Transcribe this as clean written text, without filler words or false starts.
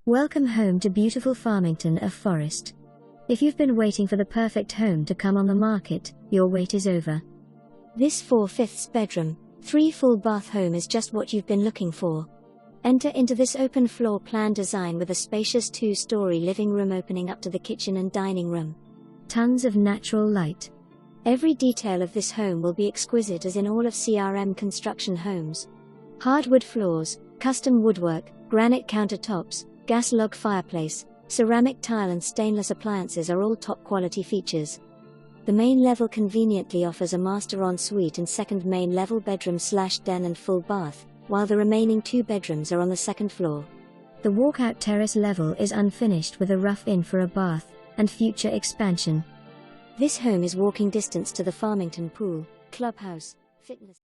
Welcome home to beautiful Farmington of Forest. If you've been waiting for the perfect home to come on the market, your wait is over. This 4/5 bedroom, 3 full bath home is just what you've been looking for. Enter into this open floor plan design with a spacious 2-story living room opening up to the kitchen and dining room. Tons of natural light. Every detail of this home will be exquisite as in all of CRM Construction homes. Hardwood floors, custom woodwork, granite countertops, gas log fireplace, ceramic tile and stainless appliances are all top quality features. The main level conveniently offers a master ensuite and second main level bedroom/den and full bath, while the remaining 2 bedrooms are on the second floor. The walkout terrace level is unfinished with a rough-in for a bath and future expansion. This home is walking distance to the Farmington Pool, Clubhouse, fitness